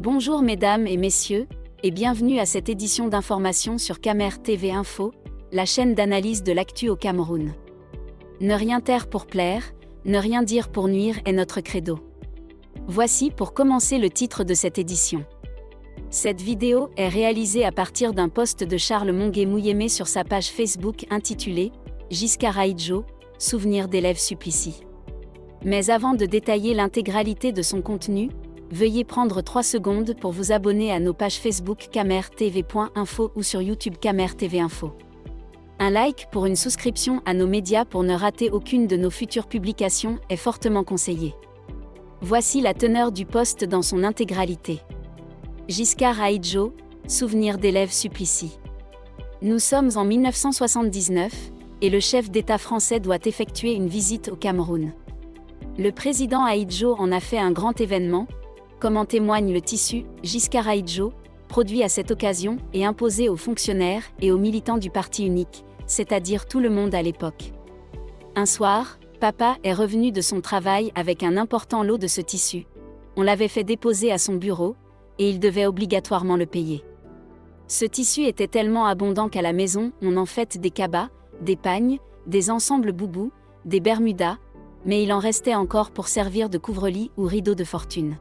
Bonjour mesdames et messieurs, et bienvenue à cette édition d'information sur Camer TV Info, la chaîne d'analyse de l'actu au Cameroun. Ne rien taire pour plaire, ne rien dire pour nuire est notre credo. Voici pour commencer le titre de cette édition. Cette vidéo est réalisée à partir d'un post de Charles Mongué-Mouyémé sur sa page Facebook intitulée « Giscard Aïdjo, souvenir d'élève Supplicy ». Mais avant de détailler l'intégralité de son contenu, veuillez prendre 3 secondes pour vous abonner à nos pages Facebook camertv.info ou sur YouTube Camer TV Info. Un like pour une souscription à nos médias pour ne rater aucune de nos futures publications est fortement conseillé. Voici la teneur du post dans son intégralité. Giscard Aïdjo, souvenir d'élève Supplicy. Nous sommes en 1979, et le chef d'État français doit effectuer une visite au Cameroun. Le président Aïdjo en a fait un grand événement, comme en témoigne le tissu « Giscard Aïdjo », produit à cette occasion et imposé aux fonctionnaires et aux militants du parti unique, c'est-à-dire tout le monde à l'époque. Un soir, papa est revenu de son travail avec un important lot de ce tissu. On l'avait fait déposer à son bureau, et il devait obligatoirement le payer. Ce tissu était tellement abondant qu'à la maison, on en fait des cabas, des pagnes, des ensembles boubous, des bermudas, mais il en restait encore pour servir de couvre-lit ou rideau de fortune.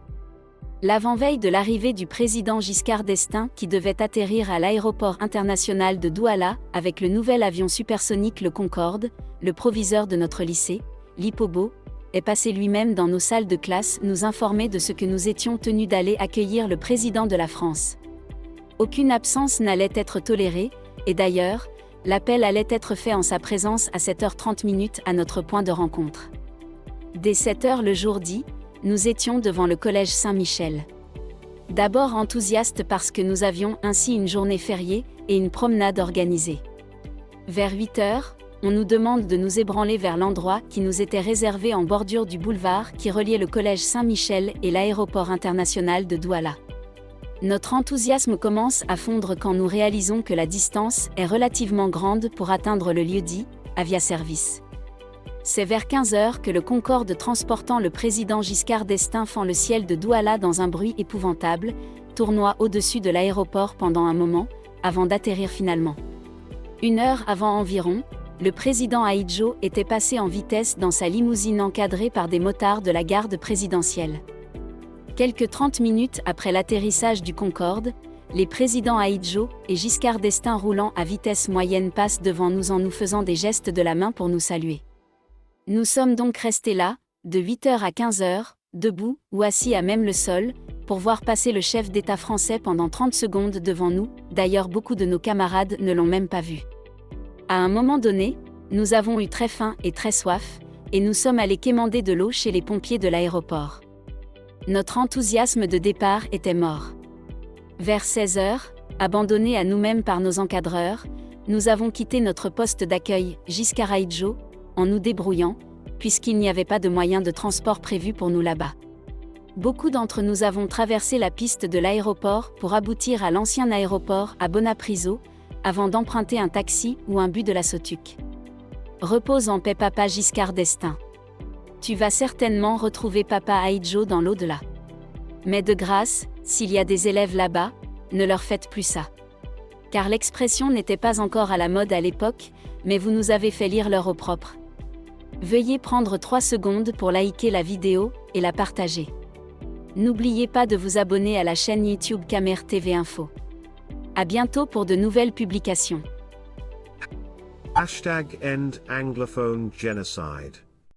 L'avant-veille de l'arrivée du président Giscard d'Estaing qui devait atterrir à l'aéroport international de Douala avec le nouvel avion supersonique le Concorde, le proviseur de notre lycée, l'Hippobo, est passé lui-même dans nos salles de classe nous informer de ce que nous étions tenus d'aller accueillir le président de la France. Aucune absence n'allait être tolérée, et d'ailleurs, l'appel allait être fait en sa présence à 7h30 à notre point de rencontre. Dès 7h le jour dit, nous étions devant le collège Saint-Michel. D'abord enthousiastes parce que nous avions ainsi une journée fériée et une promenade organisée. Vers 8h, on nous demande de nous ébranler vers l'endroit qui nous était réservé en bordure du boulevard qui reliait le collège Saint-Michel et l'aéroport international de Douala. Notre enthousiasme commence à fondre quand nous réalisons que la distance est relativement grande pour atteindre le lieu-dit, avia-service. C'est vers 15h que le Concorde transportant le président Giscard d'Estaing fend le ciel de Douala dans un bruit épouvantable, tournoie au-dessus de l'aéroport pendant un moment, avant d'atterrir finalement. 1 heure avant environ, le président Aïdjo était passé en vitesse dans sa limousine encadrée par des motards de la garde présidentielle. Quelques 30 minutes après l'atterrissage du Concorde, les présidents Aïdjo et Giscard d'Estaing roulant à vitesse moyenne passent devant nous en nous faisant des gestes de la main pour nous saluer. Nous sommes donc restés là, de 8h à 15h, debout ou assis à même le sol, pour voir passer le chef d'État français pendant 30 secondes devant nous, d'ailleurs beaucoup de nos camarades ne l'ont même pas vu. À un moment donné, nous avons eu très faim et très soif, et nous sommes allés quémander de l'eau chez les pompiers de l'aéroport. Notre enthousiasme de départ était mort. Vers 16h, abandonnés à nous-mêmes par nos encadreurs, nous avons quitté notre poste d'accueil, Giscard Aïdjo, en nous débrouillant, puisqu'il n'y avait pas de moyen de transport prévu pour nous là-bas. Beaucoup d'entre nous avons traversé la piste de l'aéroport pour aboutir à l'ancien aéroport à Bonapriso, avant d'emprunter un taxi ou un bus de la Sotuc. Repose en paix papa Giscard d'Estaing. Tu vas certainement retrouver papa Aïdjo dans l'au-delà. Mais de grâce, s'il y a des élèves là-bas, ne leur faites plus ça. Car l'expression n'était pas encore à la mode à l'époque, mais vous nous avez fait lire l'heure au propre. Veuillez prendre 3 secondes pour liker la vidéo et la partager. N'oubliez pas de vous abonner à la chaîne YouTube Camer TV Info. À bientôt pour de nouvelles publications. #EndAnglophone Genocide